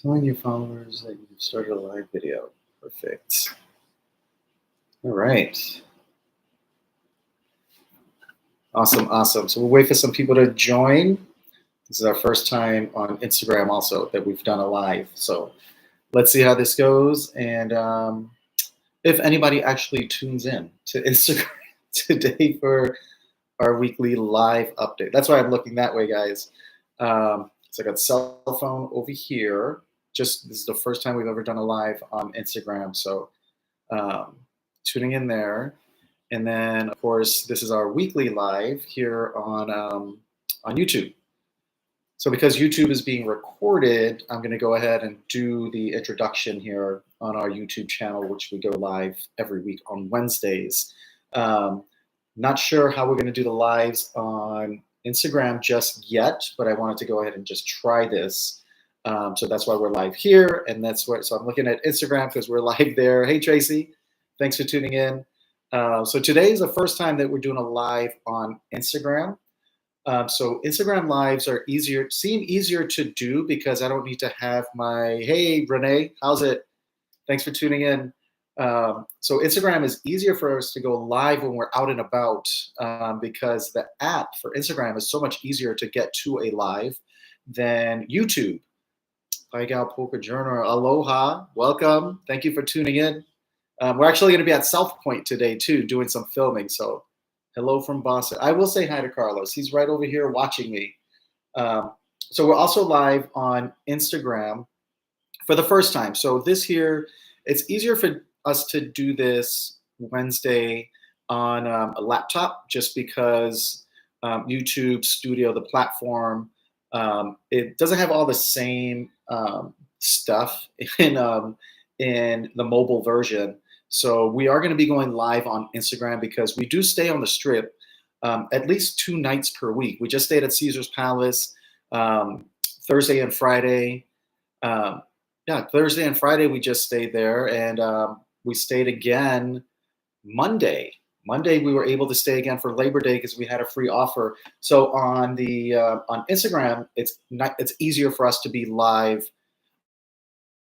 Telling your followers that you've started a live video. Perfect. All right. Awesome, awesome. So we'll wait for some people to join. This is our first time on Instagram also that we've done a live. So let's see how this goes. And if anybody actually tunes in to Instagram today for our weekly live update. That's why I'm looking that way, guys. So I got cell phone over here. Just this is the first time we've ever done a live on Instagram. So tuning in there. And then, of course, this is our weekly live here on YouTube. So because YouTube is being recorded, I'm going to go ahead and do the introduction here on our YouTube channel, which we go live every week on Wednesdays. Not sure how we're going to do the lives on Instagram just yet, but I wanted to go ahead and just try this. So that's why we're live here. And that's what, so I'm looking at Instagram because we're live there. Hey, Tracy, thanks for tuning in. So today is the first time that we're doing a live on Instagram. So Instagram lives are seem easier to do because I don't need to have my, hey, Renee, how's it? Thanks for tuning in. So Instagram is easier for us to go live when we're out and about because the app for Instagram is so much easier to get to a live than YouTube. Hi, Gal Poker Journal. Aloha. Welcome. Thank you for tuning in. We're actually going to be at South Point today, too, doing some filming. So hello from Boston. I will say hi to Carlos. He's right over here watching me. So we're also live on Instagram for the first time. So this here, it's easier for us to do this Wednesday on a laptop just because YouTube Studio, the platform, it doesn't have all the same stuff in the mobile version. So we are going to be going live on Instagram because we do stay on the Strip at least 2 nights per week. We just stayed at Caesar's Palace Thursday and Friday. Thursday and Friday we just stayed there, and we stayed again Monday. Monday we were able to stay again for Labor Day because we had a free offer. So on the on Instagram, it's easier for us to be live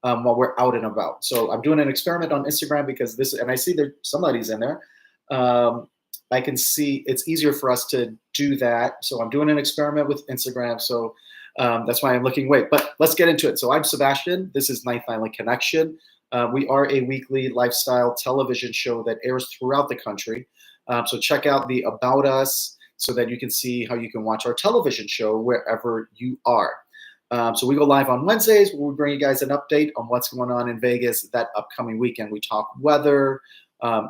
while we're out and about. So I'm doing an experiment on Instagram because this, and I see that somebody's in there. I can see it's easier for us to do that. So I'm doing an experiment with Instagram. So that's why I'm looking away. But let's get into it. So I'm Sebastian. This is Ninth Island Connection. We are a weekly lifestyle television show that airs throughout the country. So check out the About Us so that you can see how you can watch our television show wherever you are. So we go live on Wednesdays where we bring you guys an update on what's going on in Vegas that upcoming weekend. We talk weather,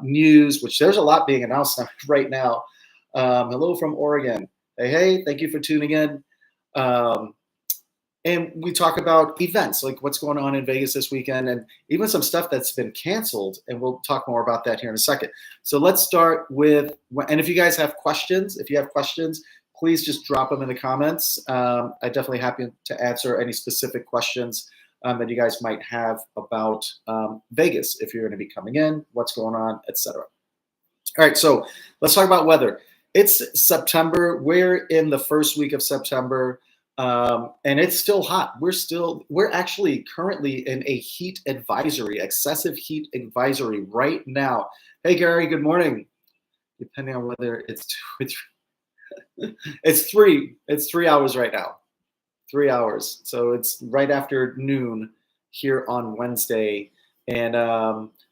news, which there's a lot being announced right now. Hello from Oregon. Hey, thank you for tuning in. And we talk about events, like what's going on in Vegas this weekend, and even some stuff that's been canceled. And we'll talk more about that here in a second. So let's start with, and if you guys have questions, please just drop them in the comments. I'm definitely happy to answer any specific questions that you guys might have about Vegas, if you're going to be coming in, what's going on, etc. All right, so let's talk about weather. It's September. We're in the first week of September, and it's still hot. We're actually currently in a heat advisory, excessive heat advisory right now. Hey, Gary, good morning. Depending on whether it's 2 or 3. It's 3 hours right now. 3 hours. So it's right after noon here on Wednesday. And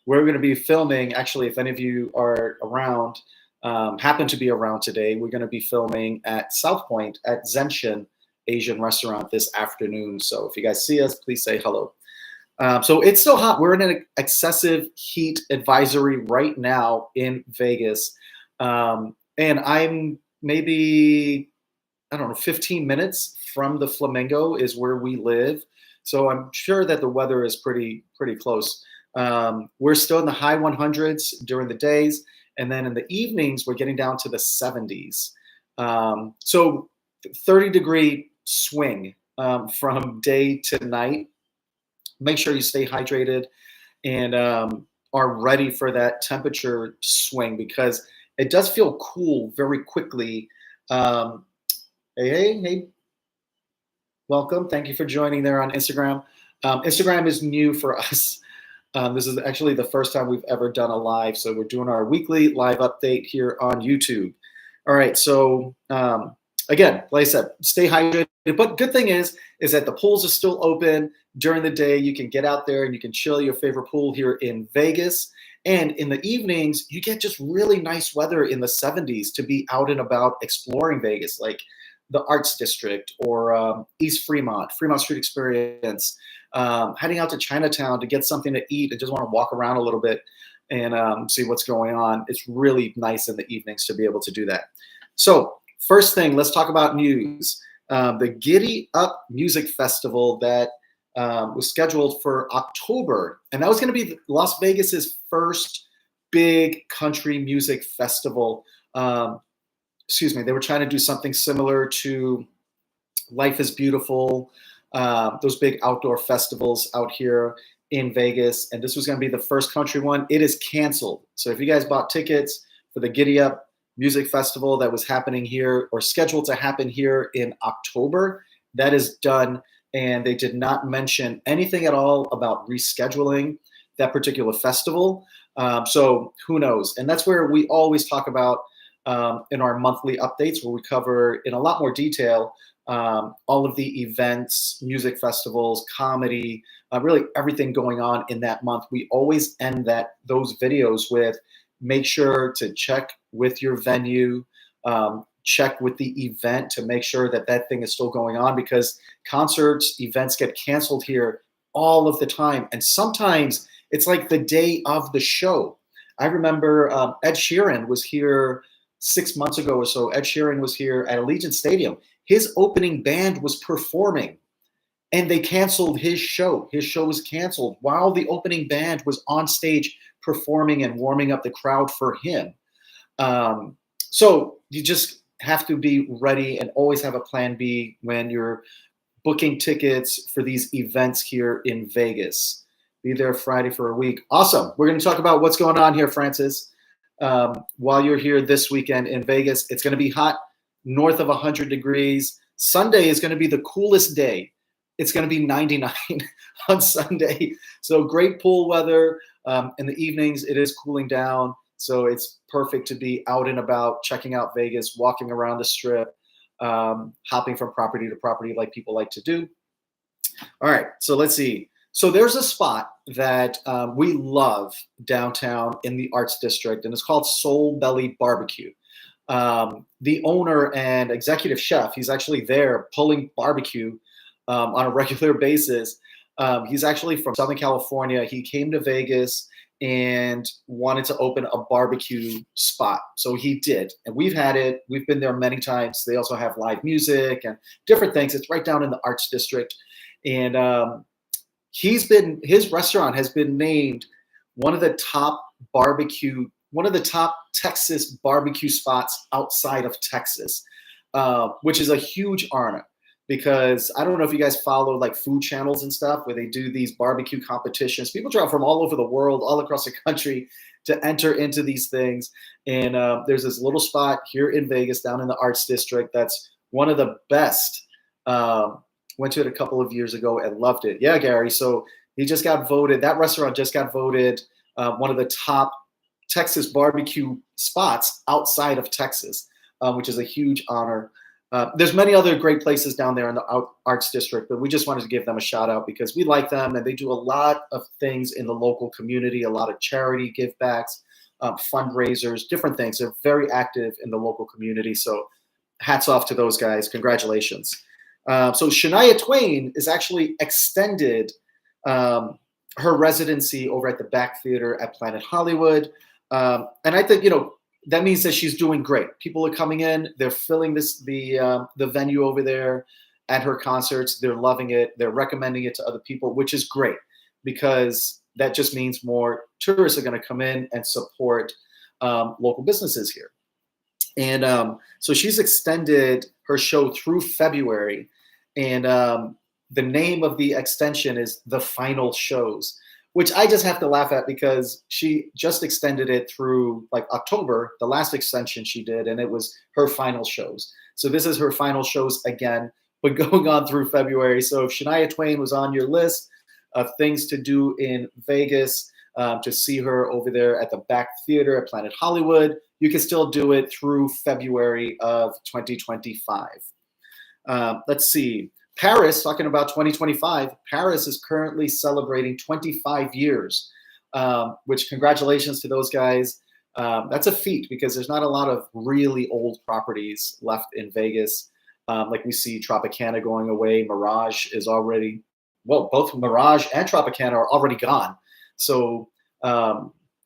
we're going to be filming, actually, if any of you are around, happen to be around today, we're going to be filming at South Point at Zenshin Asian restaurant this afternoon. So if you guys see us, please say hello. So it's still hot. We're in an excessive heat advisory right now in Vegas. And I'm maybe, 15 minutes from the Flamingo is where we live. So I'm sure that the weather is pretty close. We're still in the high 100s during the days. And then in the evenings, we're getting down to the 70s. So 30-degree swing from day to night. Make sure you stay hydrated and are ready for that temperature swing because it does feel cool very quickly. Hey, welcome. Thank you for joining there on Instagram. Instagram is new for us. This is actually the first time we've ever done a live. So we're doing our weekly live update here on YouTube. All right. So again, like I said, stay hydrated. But good thing is that the pools are still open during the day. You can get out there and you can chill your favorite pool here in Vegas. And in the evenings, you get just really nice weather in the 70s to be out and about exploring Vegas, like the Arts District or East Fremont Street Experience, heading out to Chinatown to get something to eat and just want to walk around a little bit and see what's going on. It's really nice in the evenings to be able to do that. So first thing, let's talk about news. The Giddy Up Music Festival that was scheduled for October, and that was going to be Las Vegas's first big country music festival. They were trying to do something similar to Life is Beautiful, those big outdoor festivals out here in Vegas, and this was going to be the first country one. It is canceled. So if you guys bought tickets for the Giddy Up Music Festival that was happening here or scheduled to happen here in October, that is done. And they did not mention anything at all about rescheduling that particular festival. So who knows? And that's where we always talk about in our monthly updates, where we cover in a lot more detail all of the events, music festivals, comedy, really everything going on in that month. We always end those videos with make sure to check with your venue, check with the event to make sure that thing is still going on, because concerts, events get canceled here all of the time. And sometimes it's like the day of the show. I remember Ed Sheeran was here 6 months ago or so. Ed Sheeran was here at Allegiant Stadium. His opening band was performing and they canceled his show. His show was canceled while the opening band was on stage performing and warming up the crowd for him. So you just have to be ready and always have a plan B when you're booking tickets for these events here in Vegas. Be there Friday for a week. Awesome. We're going to talk about what's going on here, Francis. While you're here this weekend in Vegas, it's going to be hot, north of 100 degrees. Sunday is going to be the coolest day. It's going to be 99 on Sunday. So great pool weather. In the evenings, it is cooling down. So it's perfect to be out and about, checking out Vegas, walking around the strip, hopping from property to property like people like to do. All right, so let's see. So there's a spot that we love downtown in the Arts District, and it's called Soul Belly Barbecue. The owner and executive chef, he's actually there pulling barbecue on a regular basis. He's actually from Southern California. He came to Vegas and wanted to open a barbecue spot. So he did. And we've had it. We've been there many times. They also have live music and different things. It's right down in the Arts District. And his restaurant has been named one of the top Texas barbecue spots outside of Texas, which is a huge honor. Because I don't know if you guys follow like food channels and stuff where they do these barbecue competitions. People travel from all over the world, all across the country to enter into these things. And there's this little spot here in Vegas down in the Arts District that's one of the best. Went to it a couple of years ago and loved it. Yeah, Gary. So he just got voted. That restaurant just got voted one of the top Texas barbecue spots outside of Texas, which is a huge honor. There's many other great places down there in the Arts District, but we just wanted to give them a shout out because we like them and they do a lot of things in the local community, a lot of charity give backs, fundraisers, different things. They're very active in the local community. So hats off to those guys. Congratulations. So Shania Twain is actually extended her residency over at the Back Theater at Planet Hollywood. And I think, that means that she's doing great. People are coming in. They're filling the venue over there at her concerts. They're loving it. They're recommending it to other people, which is great because that just means more tourists are going to come in and support local businesses here. And so she's extended her show through February. And the name of the extension is The Final Shows, which I just have to laugh at because she just extended it through like October, the last extension she did, and it was her final shows. So this is her final shows again, but going on through February. So if Shania Twain was on your list, things to do in Vegas, to see her over there at the Back Theater at Planet Hollywood, you can still do it through February of 2025. Let's see. Paris, talking about 2025, Paris is currently celebrating 25 years, which congratulations to those guys. That's a feat because there's not a lot of really old properties left in Vegas. Like we see Tropicana going away. Mirage is already, well, both Mirage and Tropicana are already gone. So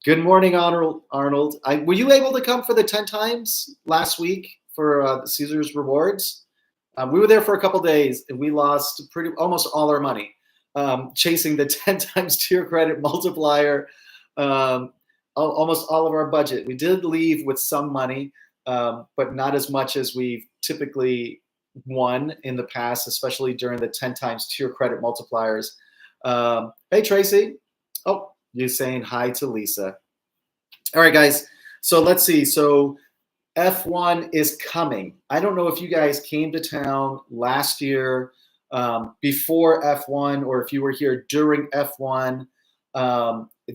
good morning, Arnold. Were you able to come for the 10 times last week for Caesar's Rewards? We were there for a couple days and we lost almost all our money chasing the 10 times tier credit multiplier. Almost all of our budget. We did leave with some money, but not as much as we've typically won in the past, especially during the 10 times tier credit multipliers. Hey, Tracy. Oh, you're saying hi to Lisa. All right, guys. So let's see. So F1 is coming. I don't know if you guys came to town last year before F1 or if you were here during F1.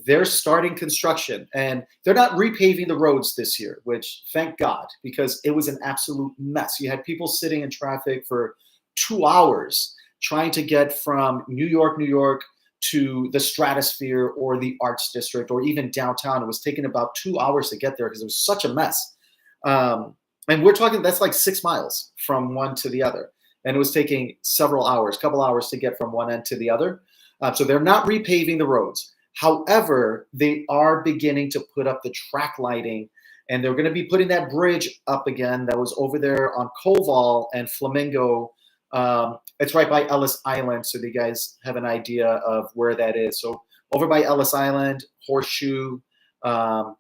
They're starting construction and they're not repaving the roads this year, which thank God, because it was an absolute mess. You had people sitting in traffic for 2 hours trying to get from New York to the Stratosphere or the Arts District or even downtown. It was taking about 2 hours to get there because it was such a mess. And we're talking, that's like 6 miles from one to the other. And it was taking couple hours to get from one end to the other. So they're not repaving the roads. However, they are beginning to put up the track lighting, and they're going to be putting that bridge up again that was over there on Koval and Flamingo. It's right by Ellis Island, so you guys have an idea of where that is. So over by Ellis Island, Horseshoe,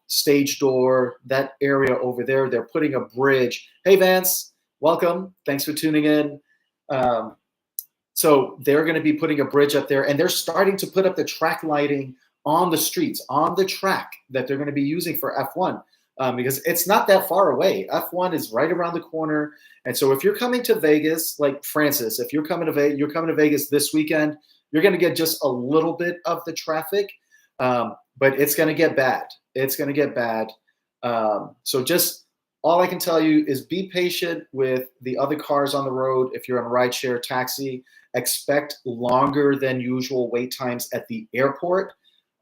Stage Door, that area over there, they're putting a bridge. Hey, Vance, welcome. Thanks for tuning in. So they're going to be putting a bridge up there, and they're starting to put up the track lighting on the streets, on the track that they're going to be using for F1, because it's not that far away. F1 is right around the corner. And so if you're coming to Vegas, like Francis, if you're coming to Vegas this weekend, you're going to get just a little bit of the traffic, but it's going to get bad. It's going to get bad. So just all I can tell you is be patient with the other cars on the road. If you're on rideshare taxi, expect longer than usual wait times at the airport.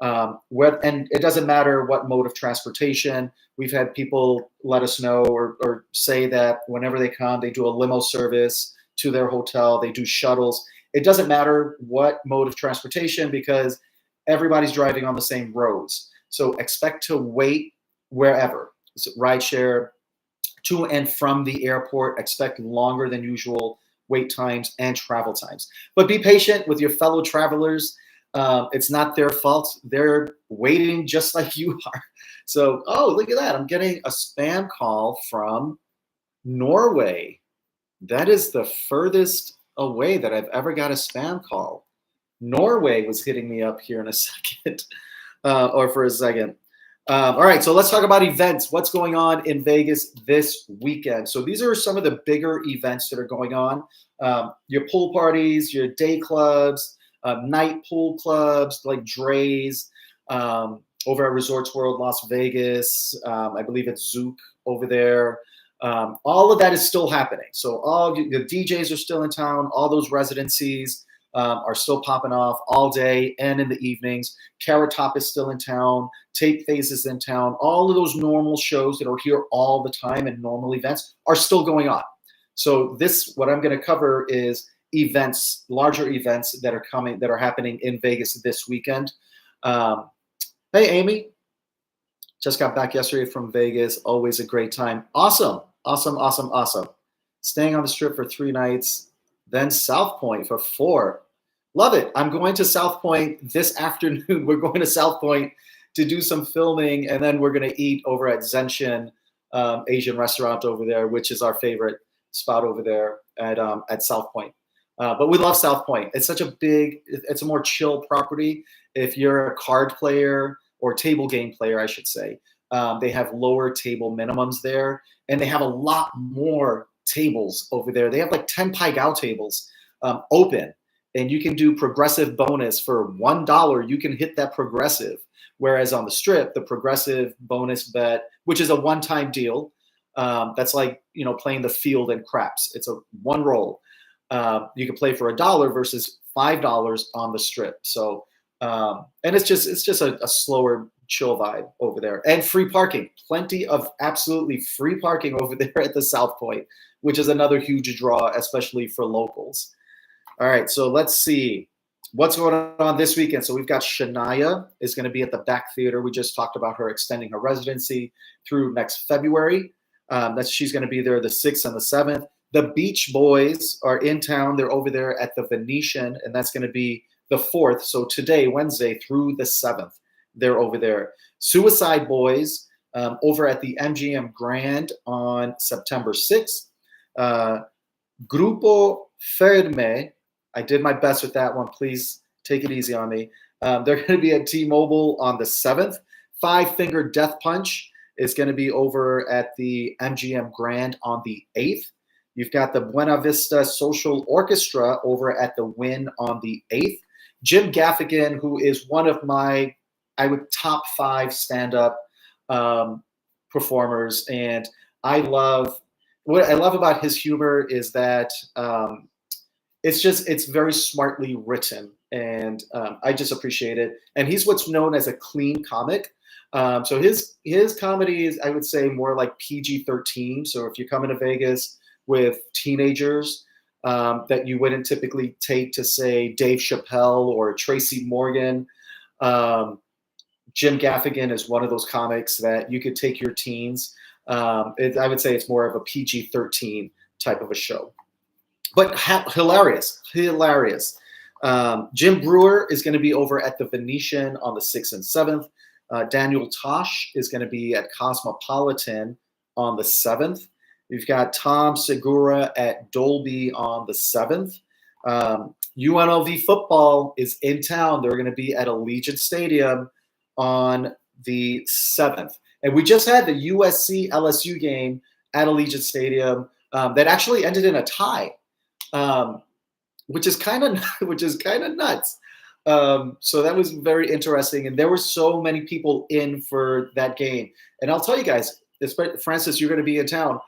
And it doesn't matter what mode of transportation. We've had people let us know or say that whenever they come, they do a limo service to their hotel. They do shuttles. It doesn't matter what mode of transportation because everybody's driving on the same roads. So expect to wait wherever. So rideshare to and from the airport, expect longer than usual wait times and travel times. But be patient with your fellow travelers. It's not their fault. They're waiting just like you are. So, oh, look at that. I'm getting a spam call from Norway. That is the furthest away that I've ever got a spam call. Norway was hitting me up here in a second, or for a second. All right, so let's talk about events. What's going on in Vegas this weekend? So these are some of the bigger events that are going on. Your pool parties, your day clubs, night pool clubs like Dre's, over at Resorts World Las Vegas. I believe it's Zook over there. All of that is still happening. So all the DJs are still in town. All those residencies are still popping off all day and in the evenings. Carrot Top is still in town. Tape Phase is in town. All of those normal shows that are here all the time and normal events are still going on. So what I'm going to cover is events, larger events that are coming, that are happening in Vegas this weekend. Hey, Amy. Just got back yesterday from Vegas. Always a great time. Awesome. Staying on the Strip for 3 nights, then South Point for 4. Love it. I'm going to South Point this afternoon. We're going to South Point to do some filming, and then we're going to eat over at Zenshin Asian restaurant over there, which is our favorite spot over there at South Point. But we love South Point. It's such a big, it's a more chill property. If you're a card player or table game player, I should say, they have lower table minimums there, and they have a lot more tables over there. They have like 10 Pai Gow tables open, and you can do progressive bonus for $1. You can hit that progressive. Whereas on the strip, the progressive bonus bet, which is a one-time deal, that's like, you know, playing the field and craps. It's a one roll. You can play for $1 versus $5 on the strip. So, and it's just a slower, chill vibe over there, and free parking. Plenty of absolutely free parking over there at the South Point, which is another huge draw, especially for locals. All right, so let's see what's going on this weekend. So we've got Shania is going to be at the Back Theater. We just talked about her extending her residency through next February. She's going to be there the 6th and the 7th. The Beach Boys are in town. They're over there at the Venetian, and that's going to be the 4th. So today, Wednesday, through the 7th, they're over there. Suicide Boys over at the MGM Grand on September 6th. Grupo Ferme, I did my best with that one. Please take it easy on me. They're going to be at T-Mobile on the 7th. Five Finger Death Punch is going to be over at the MGM Grand on the 8th. You've got the Buena Vista Social Orchestra over at the Wynn on the 8th. Jim Gaffigan, who is one of my, I would top 5 stand-up performers, and what I love about his humor is that it's very smartly written, and I just appreciate it. And he's what's known as a clean comic. So his comedy is, I would say, more like PG-13. So if you're coming to Vegas with teenagers that you wouldn't typically take to, say, Dave Chappelle or Tracy Morgan, Jim Gaffigan is one of those comics that you could take your teens. I would say it's more of a PG-13 type of a show. But hilarious. Jim Brewer is going to be over at the Venetian on the 6th and 7th. Daniel Tosh is going to be at Cosmopolitan on the 7th. We've got Tom Segura at Dolby on the 7th. UNLV football is in town. They're going to be at Allegiant Stadium on the 7th. And we just had the USC LSU game at Allegiant Stadium that actually ended in a tie, which is kind of nuts. So that was very interesting, and there were so many people in for that game. And I'll tell you guys, Francis, you're going to be in town.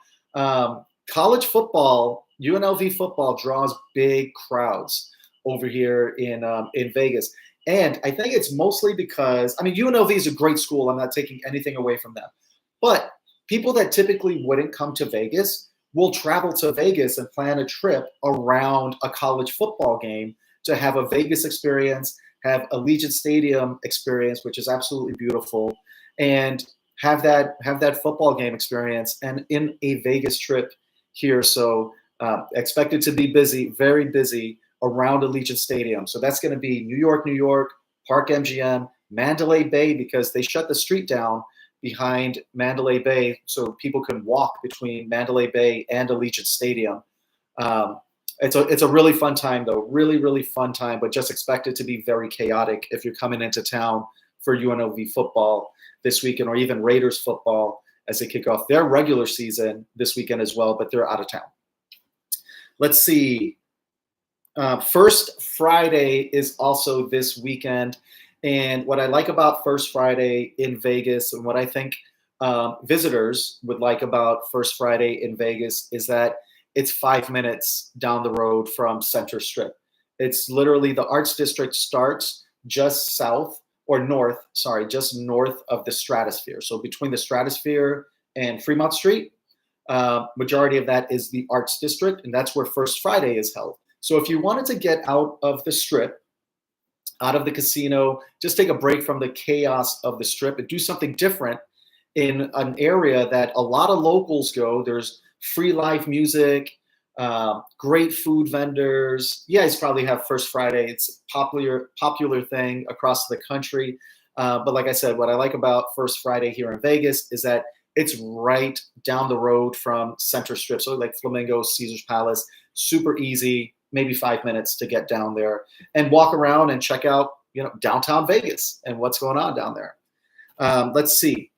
College football, UNLV football draws big crowds over here in Vegas. And I think it's mostly because, I mean, UNLV is a great school. I'm not taking anything away from them. But people that typically wouldn't come to Vegas will travel to Vegas and plan a trip around a college football game to have a Vegas experience, have Allegiant Stadium experience, which is absolutely beautiful, and have that football game experience and in a Vegas trip here. So expected to be busy, very busy around Allegiant Stadium. So that's going to be New York, Park MGM, Mandalay Bay, because they shut the street down behind Mandalay Bay so people can walk between Mandalay Bay and Allegiant Stadium. It's a really fun time, though. Really, really fun time, but just expect it to be very chaotic if you're coming into town for UNLV football this weekend, or even Raiders football as they kick off their regular season this weekend as well, but they're out of town. Let's see. First Friday is also this weekend. And what I like about First Friday in Vegas, and what I think visitors would like about First Friday in Vegas, is that it's 5 minutes down the road from Center Strip. It's literally, the Arts District starts just north of the Stratosphere. So between the Stratosphere and Fremont Street, majority of that is the Arts District, and that's where First Friday is held. So if you wanted to get out of the Strip, out of the casino, just take a break from the chaos of the Strip and do something different in an area that a lot of locals go. There's free live music, great food vendors. You guys probably have First Friday. It's a popular thing across the country. But like I said, what I like about First Friday here in Vegas is that it's right down the road from Center Strip. So like Flamingo, Caesar's Palace, super easy, maybe 5 minutes to get down there and walk around and check out, downtown Vegas and what's going on down there. Let's see.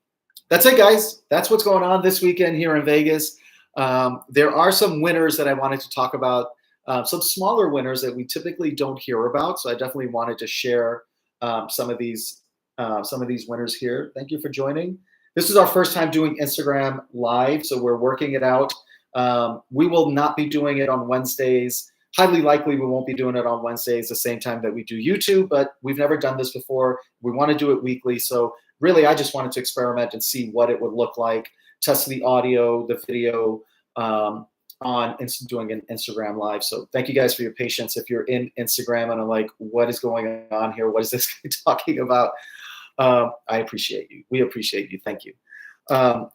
That's it, guys. That's what's going on this weekend here in Vegas. There are some winners that I wanted to talk about some smaller winners that we typically don't hear about. So I definitely wanted to share some of these winners here. Thank you for joining. This is our first time doing Instagram Live, so we're working it out. We will not be doing it on Wednesdays. Highly likely we won't be doing it on Wednesdays the same time that we do YouTube, but we've never done this before. We want to do it weekly. So really, I just wanted to experiment and see what it would look like, test the audio, the video, doing an Instagram Live. So thank you guys for your patience. If you're in Instagram and are like, what is going on here? What is this guy talking about? I appreciate you. We appreciate you. Thank you.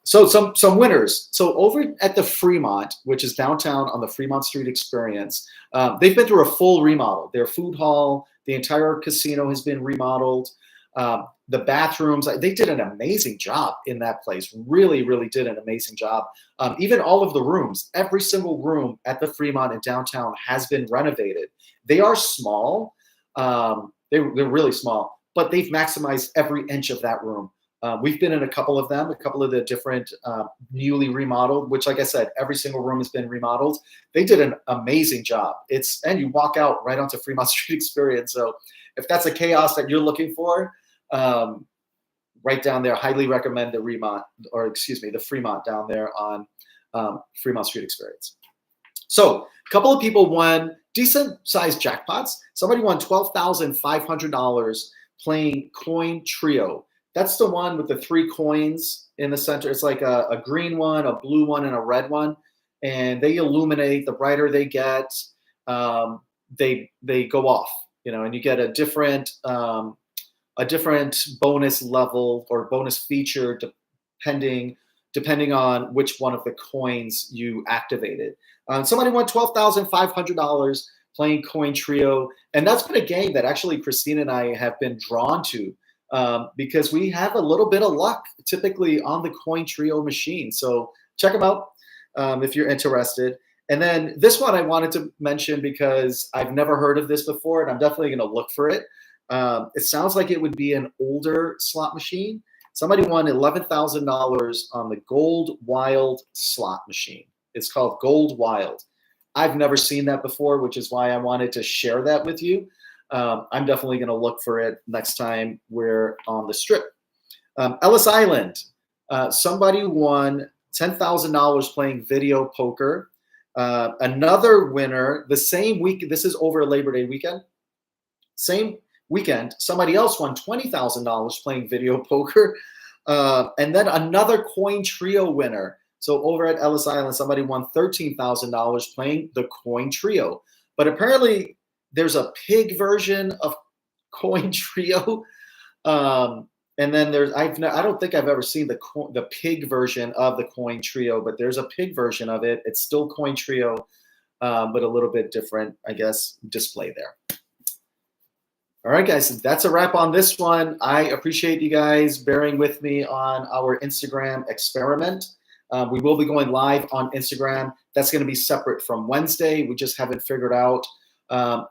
So some winners. So over at the Fremont, which is downtown on the Fremont Street Experience, they've been through a full remodel. Their food hall, the entire casino has been remodeled. The bathrooms, they did an amazing job in that place. Really, really did an amazing job. Even all of the rooms, every single room at the Fremont in downtown has been renovated. They are small. They're really small, but they've maximized every inch of that room. We've been in a couple of them, a couple of the different newly remodeled, which, like I said, every single room has been remodeled. They did an amazing job. And you walk out right onto Fremont Street Experience. So if that's a chaos that you're looking for, right down there, highly recommend the Fremont down there on Fremont Street Experience. So a couple of people won decent sized jackpots. Somebody won $12,500 playing Coin Trio. That's the one with the 3 coins in the center. It's like a green one, a blue one, and a red one. And they illuminate. The brighter they get, they go off, and you get a different bonus level or bonus feature depending on which one of the coins you activated. Somebody won $12,500 playing Coin Trio. And that's been a game that actually Christina and I have been drawn to. Because we have a little bit of luck typically on the Coin Trio machine. So check them out if you're interested. And then this one I wanted to mention because I've never heard of this before, and I'm definitely going to look for it. It sounds like it would be an older slot machine. Somebody won $11,000 on the Gold Wild slot machine. It's called Gold Wild. I've never seen that before, which is why I wanted to share that with you. I'm definitely going to look for it next time we're on the Strip. Ellis Island, somebody won $10,000 playing video poker. Another winner, the same week, this is over Labor Day weekend. Same weekend, somebody else won $20,000 playing video poker. And then another Coin Trio winner. So over at Ellis Island, somebody won $13,000 playing the Coin Trio. But apparently, there's a pig version of Coin Trio, and then there's I don't think I've ever seen the pig version of the Coin Trio, but there's a pig version of it. It's still Coin Trio, but a little bit different, I guess, display there. All right, guys, that's a wrap on this one. I appreciate you guys bearing with me on our Instagram experiment. We will be going live on Instagram. That's going to be separate from Wednesday. We just haven't figured out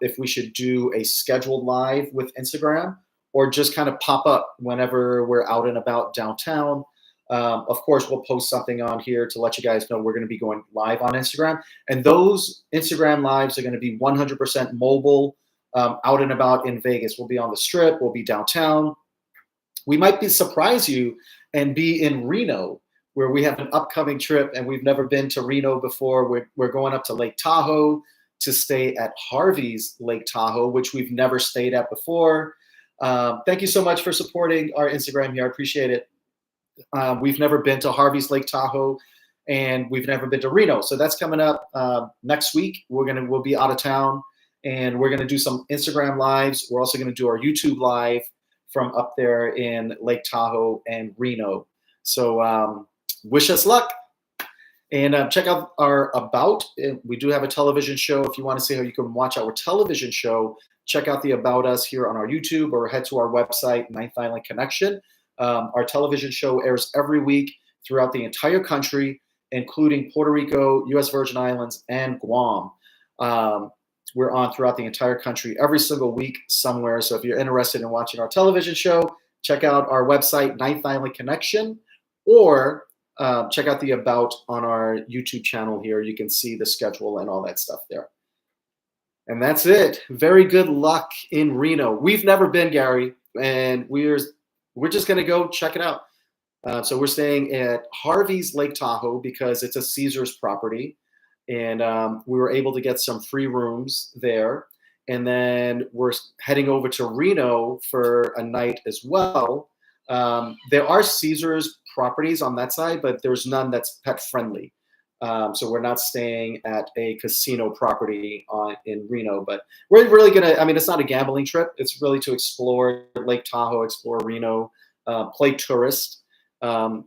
if we should do a scheduled live with Instagram or just kind of pop up whenever we're out and about downtown. Of course, we'll post something on here to let you guys know we're going to be going live on Instagram. And those Instagram lives are going to be 100% mobile, out and about in Vegas. We'll be on the Strip. We'll be downtown. We might surprise you and be in Reno, where we have an upcoming trip, and we've never been to Reno before. We're going up to Lake Tahoe to stay at Harvey's Lake Tahoe, which we've never stayed at before. Thank you so much for supporting our Instagram here. I appreciate it. We've never been to Harvey's Lake Tahoe, and we've never been to Reno. So that's coming up next week. We'll be out of town, and we're gonna do some Instagram lives. We're also gonna do our YouTube live from up there in Lake Tahoe and Reno. So wish us luck. And check out our About. We do have a television show. If you want to see how you can watch our television show, check out the About Us here on our YouTube or head to our website, Ninth Island Connection. Our television show airs every week throughout the entire country, including Puerto Rico, U.S. Virgin Islands, and Guam. We're on throughout the entire country every single week somewhere. So if you're interested in watching our television show, check out our website, Ninth Island Connection, or check out the About on our YouTube channel here. You can see the schedule and all that stuff there. And that's it. Very good luck in Reno. We've never been, Gary, and we're just gonna go check it out. So we're staying at Harvey's Lake Tahoe because it's a Caesar's property, and we were able to get some free rooms there. And then we're heading over to Reno for a night as well. There are Caesar's properties on that side, but there's none that's pet friendly. So we're not staying at a casino property in Reno, but we're really gonna. I mean, it's not a gambling trip. It's really to explore Lake Tahoe, explore Reno, play tourist um,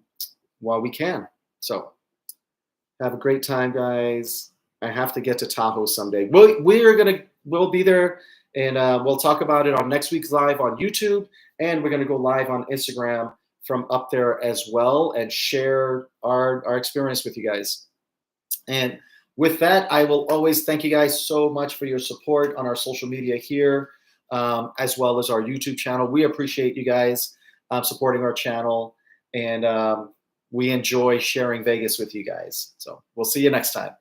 while we can. So have a great time, guys. I have to get to Tahoe someday. We'll be there, and we'll talk about it on next week's live on YouTube, and we're gonna go live on Instagram from up there as well, and share our experience with you guys. And with that, I will always thank you guys so much for your support on our social media here, as well as our YouTube channel. We appreciate you guys supporting our channel, and we enjoy sharing Vegas with you guys. So we'll see you next time.